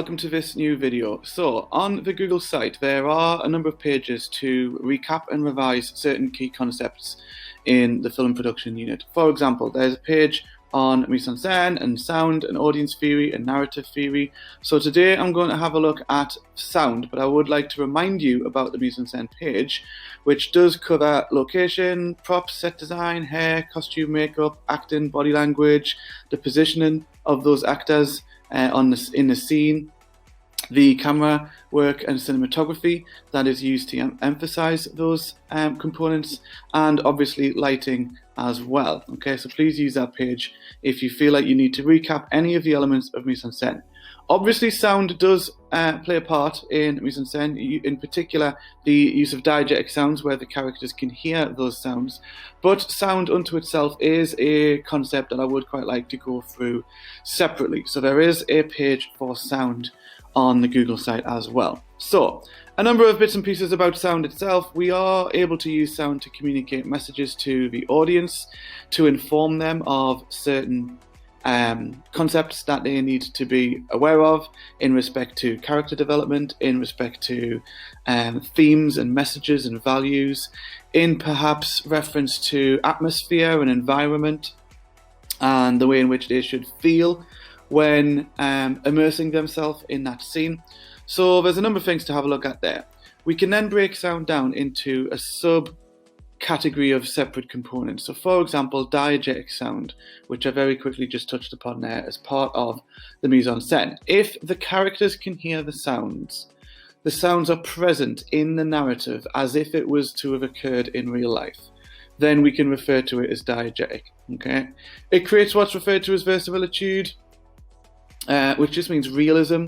welcome to this new video. So, on the Google site, there are a number of pages to recap and revise certain key concepts in the film production unit. For example, there's a page on mise-en-scène and sound and audience theory and narrative theory. So today I'm going to have a look at sound, but I would like to remind you about the mise-en-scène page, which does cover location, props, set design, hair, costume, makeup, acting, body language, the positioning of those actors in the scene, the camera work and cinematography that is used to emphasize those components, and obviously lighting as well. Okay, so please use that page if you feel like you need to recap any of the elements of mise-en-scène. Obviously, sound does play a part in mise-en-scène, in particular the use of diegetic sounds where the characters can hear those sounds. But sound unto itself is a concept that I would quite like to go through separately. So there is a page for sound on the Google site as well. So, a number of bits and pieces about sound itself. We are able to use sound to communicate messages to the audience, to inform them of certain concepts that they need to be aware of in respect to character development, in respect to themes and messages and values, in perhaps reference to atmosphere and environment and the way in which they should feel when immersing themselves in that scene. So there's a number of things to have a look at there. We can then break sound down into a sub-category of separate components. So for example, diegetic sound, which I very quickly just touched upon there as part of the mise-en-scène. If the characters can hear the sounds are present in the narrative as if it was to have occurred in real life, then we can refer to it as diegetic. Okay? It creates what's referred to as verisimilitude, which just means realism,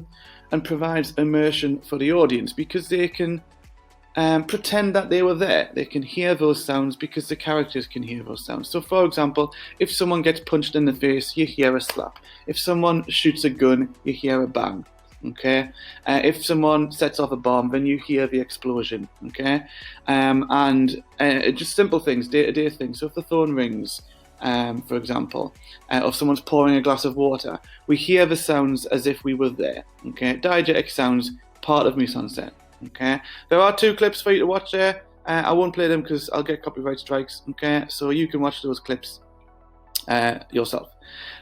and provides immersion for the audience because they can pretend that they were there. They can hear those sounds because the characters can hear those sounds. So for example, if someone gets punched in the face, you hear a slap. If someone shoots a gun, you hear a bang. Okay? If someone sets off a bomb, then you hear the explosion. Okay? And just simple things, day-to-day things. So if the phone rings, for example, or if someone's pouring a glass of water, we hear the sounds as if we were there. Okay, diegetic sounds, part of mise-en-scène. Okay, there are two clips for you to watch there. I won't play them because I'll get copyright strikes. Okay, so you can watch those clips yourself.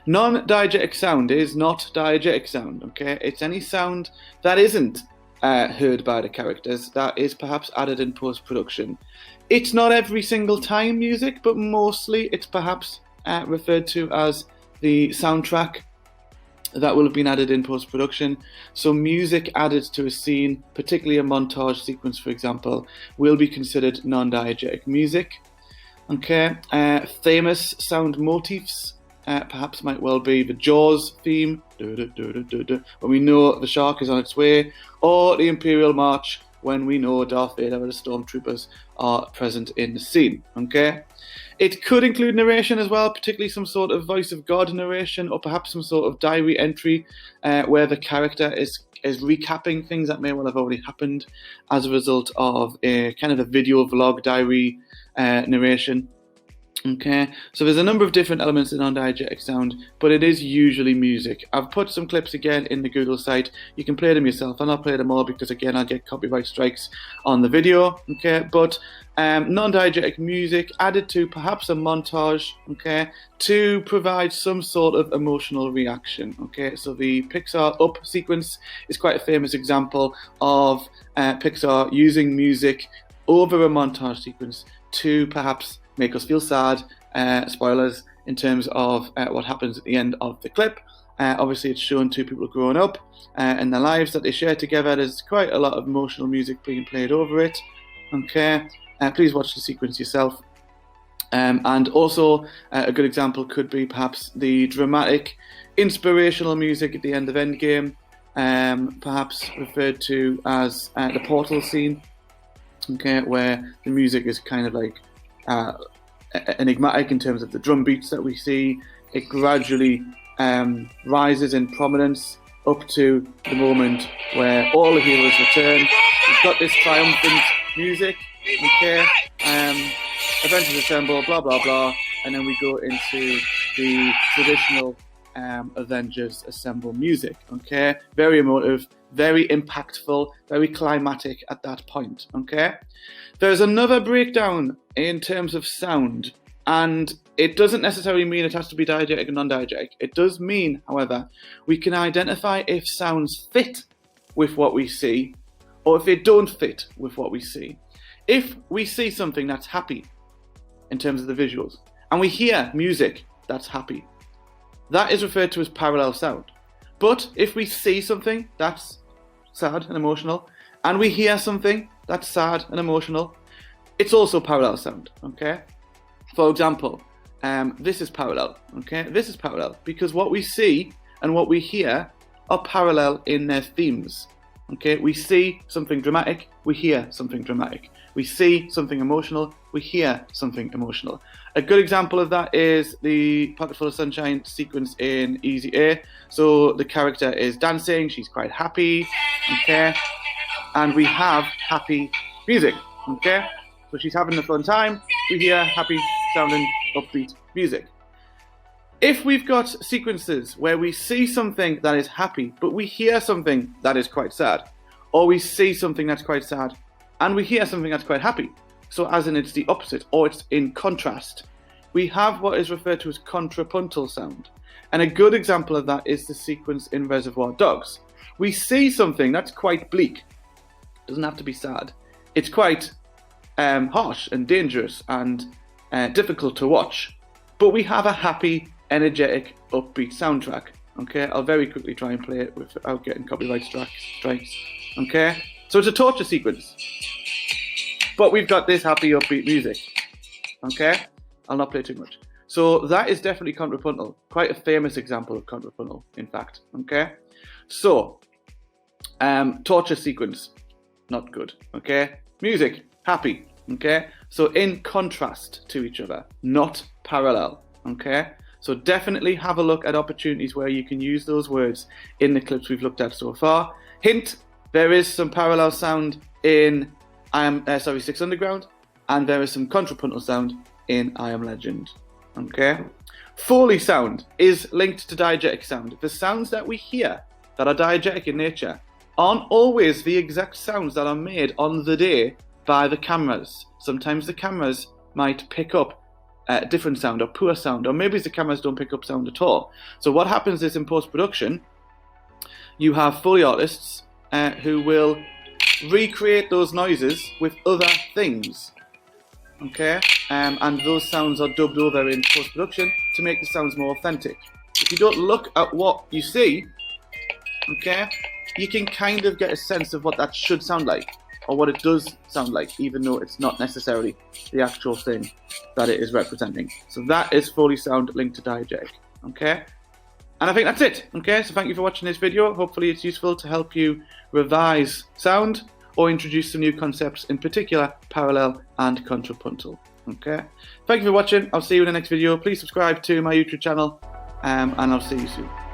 Non-diegetic sound is not diegetic sound. Okay, it's any sound that isn't heard by the characters, that is perhaps added in post-production. It's not every single time music, but mostly it's perhaps referred to as the soundtrack that will have been added in post-production. So music added to a scene, particularly a montage sequence, for example, will be considered non-diegetic music. Okay, famous sound motifs perhaps might well be the Jaws theme, when we know the shark is on its way, or the Imperial March, when we know Darth Vader and the stormtroopers are present in the scene. Okay, it could include narration as well, particularly some sort of voice of God narration, or perhaps some sort of diary entry where the character is recapping things that may well have already happened as a result of a kind of a video vlog diary narration. Okay, so there's a number of different elements in non-diegetic sound, but it is usually music. I've put some clips again in the Google site. You can play them yourself. I'll not play them all because again I'll get copyright strikes on the video. Okay, but non-diegetic music added to perhaps a montage, okay, to provide some sort of emotional reaction. Okay, so the Pixar Up sequence is quite a famous example of Pixar using music over a montage sequence to perhaps make us feel sad, spoilers, in terms of what happens at the end of the clip. Obviously, it's showing two people growing up and their lives that they share together. There's quite a lot of emotional music being played over it. Okay, please watch the sequence yourself. And also, a good example could be perhaps the dramatic, inspirational music at the end of Endgame, perhaps referred to as the portal scene. Okay, where the music is kind of like enigmatic in terms of the drum beats that we see. It gradually rises in prominence up to the moment where all the heroes return. We've got this triumphant music, okay, Avengers Assemble, blah blah blah, and then we go into the traditional Avengers Assemble music. Okay, very emotive, very impactful, very climatic at that point. Okay, there's another breakdown in terms of sound, and it doesn't necessarily mean it has to be diegetic and non-diegetic. It does mean, however, we can identify if sounds fit with what we see or if they don't fit with what we see. If we see something that's happy in terms of the visuals and we hear music that's happy, that is referred to as parallel sound. But if we see something that's sad and emotional and we hear something that's sad and emotional, it's also parallel sound. Okay, for example, this is parallel. Okay, this is parallel because what we see and what we hear are parallel in their themes. Okay, we see something dramatic, we hear something dramatic. We see something emotional, we hear something emotional. A good example of that is the Pocket Full of Sunshine sequence in Easy A. So the character is dancing, she's quite happy, okay, and we have happy music, okay. So she's having a fun time, we hear happy sounding upbeat music. If we've got sequences where we see something that is happy, but we hear something that is quite sad, or we see something that's quite sad, and we hear something that's quite happy, so as in it's the opposite, or it's in contrast, we have what is referred to as contrapuntal sound. And a good example of that is the sequence in Reservoir Dogs. We see something that's quite bleak. It doesn't have to be sad. It's quite harsh and dangerous and difficult to watch, but we have a happy, energetic, upbeat soundtrack. Okay, I'll very quickly try and play it without getting copyright strikes. Okay, so it's a torture sequence, but we've got this happy, upbeat music. Okay, I'll not play too much. So that is definitely contrapuntal. Quite a famous example of contrapuntal, in fact. Okay, so torture sequence, not good. Okay, music, happy. Okay, so in contrast to each other, not parallel. Okay, so definitely have a look at opportunities where you can use those words in the clips we've looked at so far. Hint, there is some parallel sound in Six Underground, and there is some contrapuntal sound in I Am Legend. Okay, Foley sound is linked to diegetic sound. The sounds that we hear that are diegetic in nature aren't always the exact sounds that are made on the day by the cameras. Sometimes the cameras might pick up different sound or poor sound, or maybe the cameras don't pick up sound at all. So what happens is in post-production, you have Foley artists who will recreate those noises with other things. Okay, and those sounds are dubbed over in post-production to make the sounds more authentic. If you don't look at what you see, okay, you can kind of get a sense of what that should sound like, or what it does sound like, even though it's not necessarily the actual thing that it is representing. So that is Foley sound linked to diegetic. Okay, and I think that's it. Okay, so thank you for watching this video. Hopefully it's useful to help you revise sound or introduce some new concepts, in particular parallel and contrapuntal. Okay, thank you for watching. I'll see you in the next video. Please subscribe to my YouTube channel, and I'll see you soon.